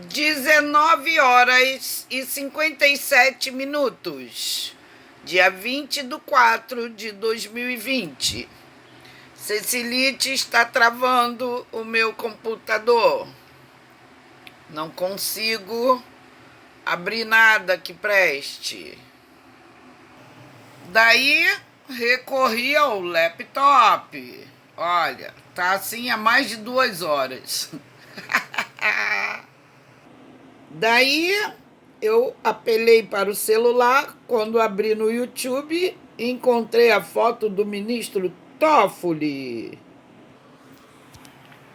19h57, dia 20/4/2020. Cecilite está travando o meu computador. Não consigo abrir nada que preste. Daí recorri ao laptop. Olha, tá assim há mais de 2 horas. Daí eu apelei para o celular. Quando abri no YouTube, encontrei a foto do ministro Toffoli.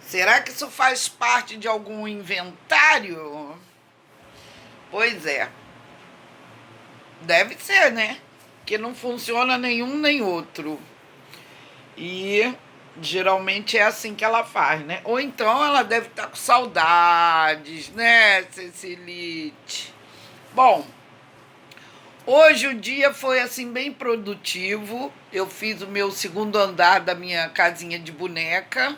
Será que isso faz parte de algum inventário? Pois é. Deve ser, né? Que não funciona nenhum nem outro. E geralmente é assim que ela faz, né? Ou então ela deve estar com saudades, né, Cecilite? Bom, hoje o dia foi assim bem produtivo. Eu fiz o meu segundo andar da minha casinha de boneca,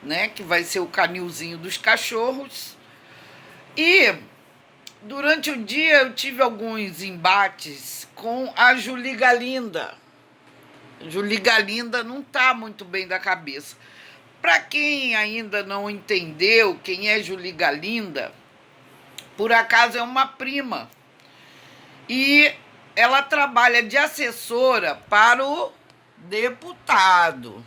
né, que vai ser o canilzinho dos cachorros. E durante o dia eu tive alguns embates com a Julie Galinda. Julie Galinda não está muito bem da cabeça. Para quem ainda não entendeu quem é Julie Galinda, por acaso é uma prima. E ela trabalha de assessora para o deputado.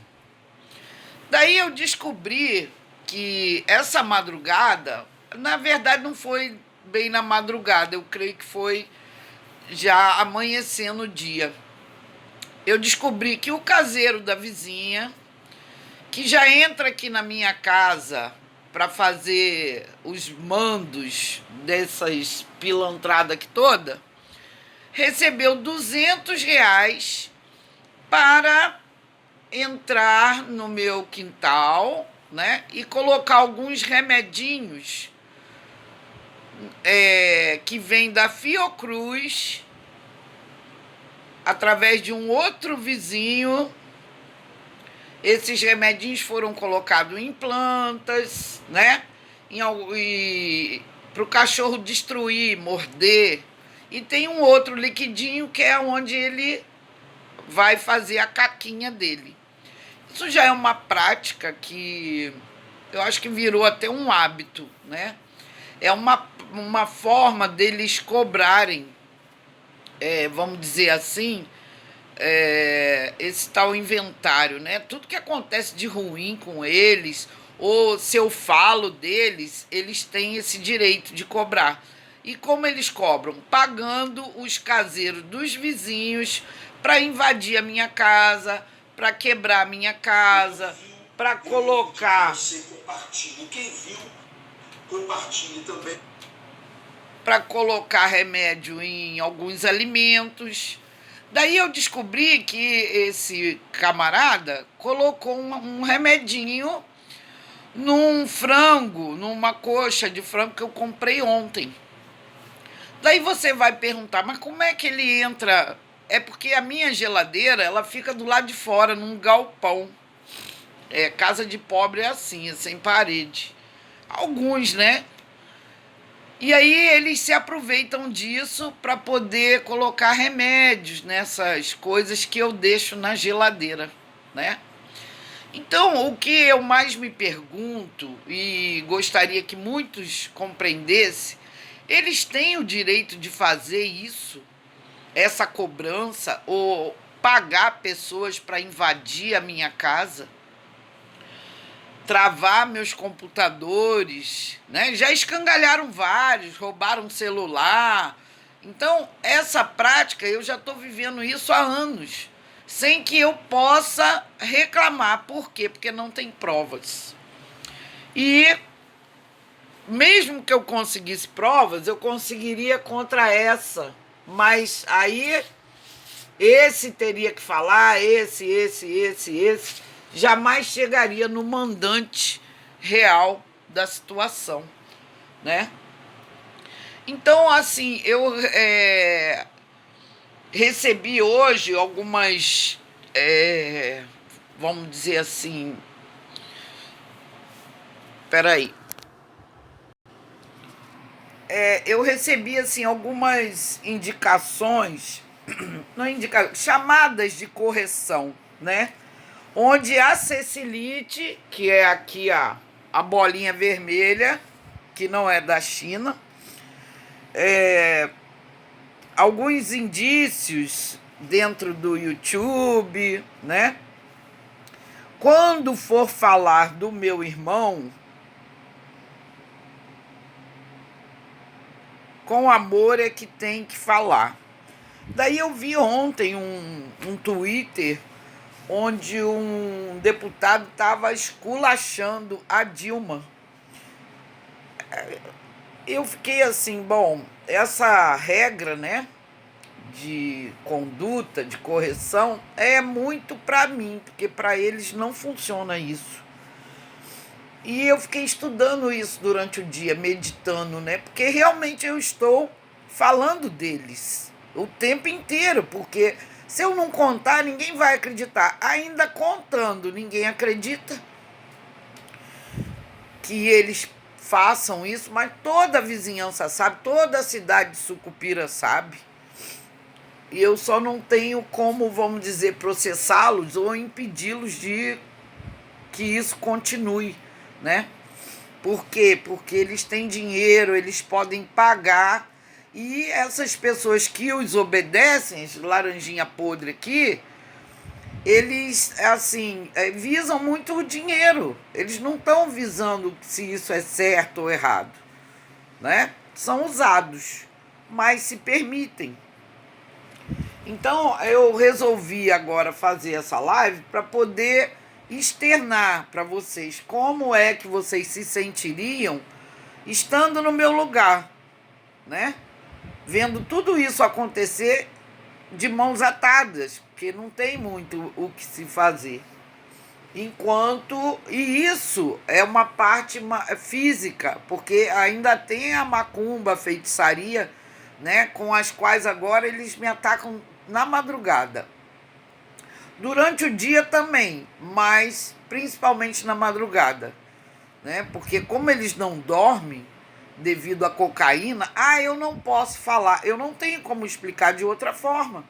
Daí eu descobri que essa madrugada, na verdade não foi bem na madrugada, eu creio que foi já amanhecendo o dia. Eu descobri que o caseiro da vizinha, que já entra aqui na minha casa para fazer os mandos dessas pilantradas aqui toda, recebeu R$ 200 para entrar no meu quintal, né, e colocar alguns remedinhos que vem da Fiocruz, através de um outro vizinho. Esses remedinhos foram colocados em plantas, né? Para o cachorro destruir, morder. E tem um outro liquidinho que é onde ele vai fazer a caquinha dele. Isso já é uma prática que eu acho que virou até um hábito, né? É uma forma deles cobrarem, vamos dizer assim, esse tal inventário, né? Tudo que acontece de ruim com eles, ou se eu falo deles, eles têm esse direito de cobrar. E como eles cobram? Pagando os caseiros dos vizinhos para invadir a minha casa, para quebrar a minha casa, para colocar. Você compartilhe. Quem viu, compartilhe também. Para colocar remédio em alguns alimentos. Daí eu descobri que esse camarada colocou um remedinho num frango, numa coxa de frango que eu comprei ontem. Daí você vai perguntar, mas como é que ele entra? É porque a minha geladeira, ela fica do lado de fora, num galpão. Casa de pobre é assim, é sem parede. Alguns, né? E aí eles se aproveitam disso para poder colocar remédios nessas coisas que eu deixo na geladeira, né? Então, o que eu mais me pergunto e gostaria que muitos compreendessem, eles têm o direito de fazer isso, essa cobrança, ou pagar pessoas para invadir a minha casa, travar meus computadores, né? Já escangalharam vários, roubaram celular. Então, essa prática, eu já estou vivendo isso há anos, sem que eu possa reclamar. Por quê? Porque não tem provas. E mesmo que eu conseguisse provas, eu conseguiria contra essa. Mas aí, esse teria que falar, esse jamais chegaria no mandante real da situação, né? Então, assim, eu recebi hoje algumas, vamos dizer assim, peraí, eu recebi assim algumas indicações, não chamadas de correção, né? Onde a Cecilite, que é aqui a bolinha vermelha, que não é da China, alguns indícios dentro do YouTube, né? Quando for falar do meu irmão, com amor é que tem que falar. Daí eu vi ontem um Twitter onde um deputado estava esculachando a Dilma. Eu fiquei assim, bom, essa regra, né, de conduta, de correção, é muito para mim, porque para eles não funciona isso. E eu fiquei estudando isso durante o dia, meditando, né, porque realmente eu estou falando deles o tempo inteiro, porque se eu não contar, ninguém vai acreditar. Ainda contando, ninguém acredita que eles façam isso, mas toda a vizinhança sabe, toda a cidade de Sucupira sabe. E eu só não tenho como, vamos dizer, processá-los ou impedi-los de que isso continue, né? Por quê? Porque eles têm dinheiro, eles podem pagar, e essas pessoas que os obedecem, esse laranjinha podre aqui, eles, assim, visam muito o dinheiro. Eles não estão visando se isso é certo ou errado, né? São usados, mas se permitem. Então, eu resolvi agora fazer essa live para poder externar para vocês como é que vocês se sentiriam estando no meu lugar, né? Vendo tudo isso acontecer de mãos atadas, porque não tem muito o que se fazer. E isso é uma parte física, porque ainda tem a macumba, a feitiçaria, né, com as quais agora eles me atacam na madrugada. Durante o dia também, mas principalmente na madrugada, né? Porque como eles não dormem devido à cocaína, eu não posso falar, eu não tenho como explicar de outra forma.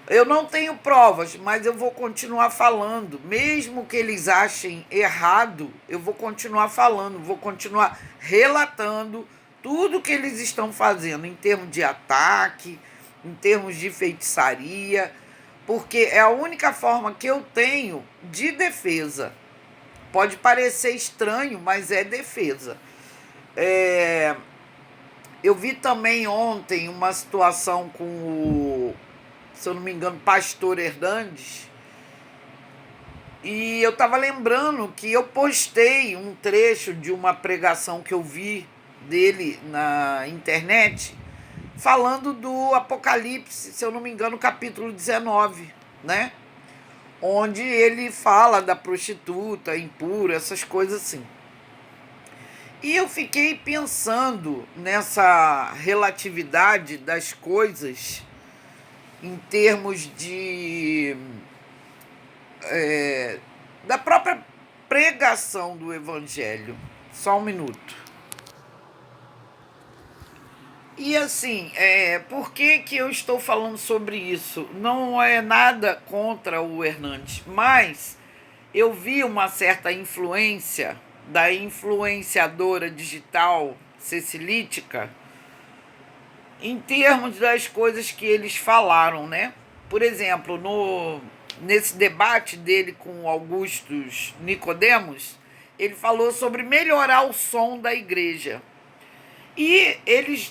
Eu não tenho provas, mas eu vou continuar falando. Mesmo que eles achem errado, eu vou continuar falando, vou continuar relatando tudo que eles estão fazendo em termos de ataque, em termos de feitiçaria, porque é a única forma que eu tenho de defesa. Pode parecer estranho, mas é defesa. Eu vi também ontem uma situação com o, se eu não me engano, pastor Hernandes, e eu estava lembrando que eu postei um trecho de uma pregação que eu vi dele na internet, falando do Apocalipse, se eu não me engano, capítulo 19, né? Onde ele fala da prostituta impura, essas coisas assim. E eu fiquei pensando nessa relatividade das coisas em termos de da própria pregação do evangelho. Só um minuto. E assim, por que eu estou falando sobre isso? Não é nada contra o Hernandes, mas eu vi uma certa influência da influenciadora digital Cecilítica em termos das coisas que eles falaram, né? Por exemplo, nesse debate dele com Augustus Nicodemos, ele falou sobre melhorar o som da igreja. E eles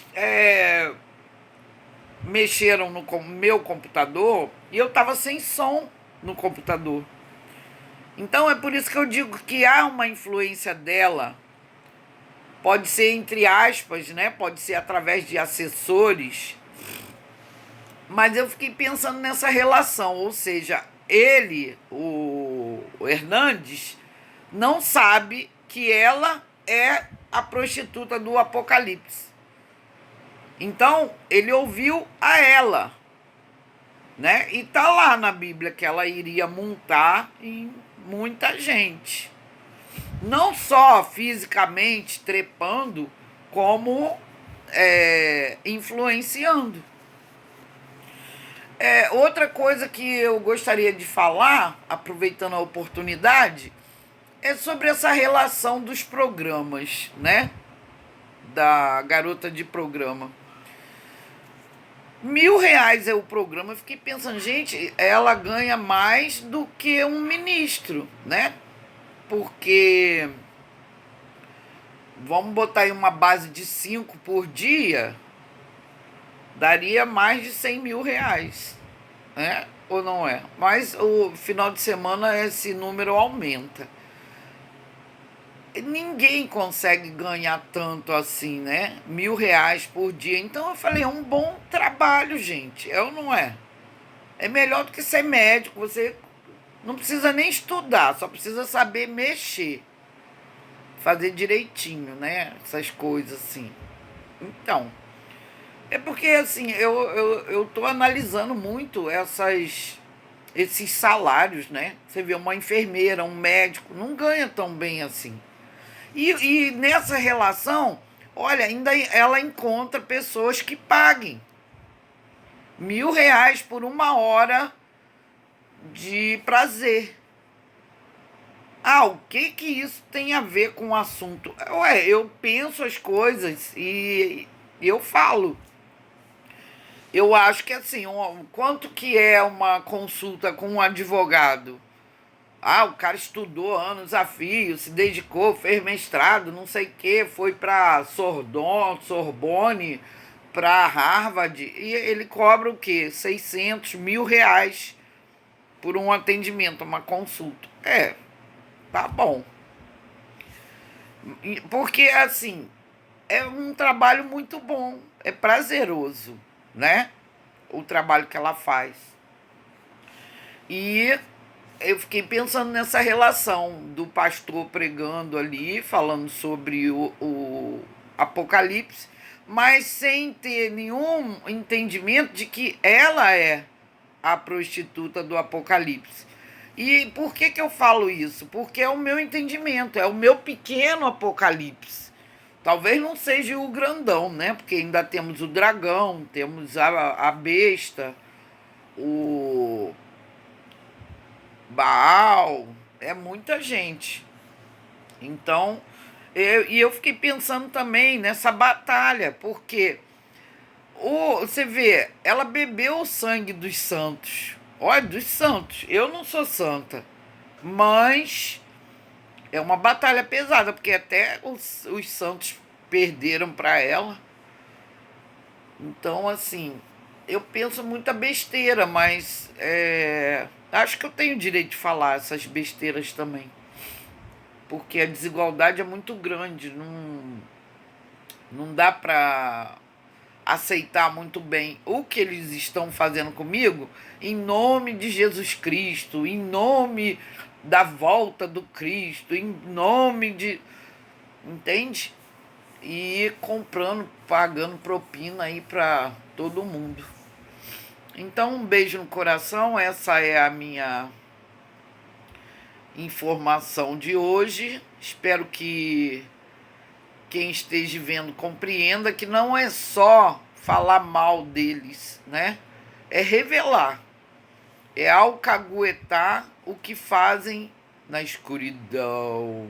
mexeram no meu computador e eu estava sem som no computador. Então é por isso que eu digo que há uma influência dela. Pode ser entre aspas, né? Pode ser através de assessores. Mas eu fiquei pensando nessa relação, ou seja, ele, o Hernandes, não sabe que ela é a prostituta do Apocalipse. Então, ele ouviu a ela, né? E tá lá na Bíblia que ela iria montar em muita gente. Não só fisicamente trepando, como influenciando. Outra coisa que eu gostaria de falar, aproveitando a oportunidade, é sobre essa relação dos programas, né? Da garota de programa. R$ 1.000 é o programa. Eu fiquei pensando, gente, ela ganha mais do que um ministro, né? Porque vamos botar aí uma base de 5 por dia, daria mais de R$ 100.000, né? Ou não é? Mas o final de semana esse número aumenta. Ninguém consegue ganhar tanto assim, né? R$ 1.000 por dia. Então eu falei, é um bom trabalho, gente. É ou não é? É melhor do que ser médico. Você não precisa nem estudar, só precisa saber mexer, fazer direitinho, né? Essas coisas assim. Então, é porque assim, eu tô analisando muito esses salários, né? Você vê uma enfermeira, um médico, não ganha tão bem assim. E nessa relação, olha, ainda ela encontra pessoas que paguem R$ 1.000 por 1 hora de prazer. Ah, o que que isso tem a ver com o assunto? Ué, eu penso as coisas e eu falo. Eu acho que assim, quanto que é uma consulta com um advogado? Ah, o cara estudou anos a fio, se dedicou, fez mestrado, não sei o quê, foi para Sorbonne, para Harvard, e ele cobra o quê? R$ 600.000 por um atendimento, uma consulta. Tá bom. Porque, assim, é um trabalho muito bom, é prazeroso, né? O trabalho que ela faz. E eu fiquei pensando nessa relação do pastor pregando ali, falando sobre o Apocalipse, mas sem ter nenhum entendimento de que ela é a prostituta do Apocalipse. E por que eu falo isso? Porque é o meu entendimento, é o meu pequeno Apocalipse. Talvez não seja o grandão, né? Porque ainda temos o dragão, temos a besta, o Baal, é muita gente. Então, eu fiquei pensando também nessa batalha, porque você vê, ela bebeu o sangue dos santos. Olha, dos santos. Eu não sou santa, mas é uma batalha pesada, porque até os santos perderam para ela. Então, assim, eu penso muita besteira, mas acho que eu tenho direito de falar essas besteiras também. Porque a desigualdade é muito grande, não dá para aceitar muito bem o que eles estão fazendo comigo em nome de Jesus Cristo, em nome da volta do Cristo, em nome de. Entende? E comprando, pagando propina aí para todo mundo. Então, um beijo no coração, essa é a minha informação de hoje. Espero que quem esteja vendo compreenda que não é só falar mal deles, né? É revelar, é alcaguetar o que fazem na escuridão.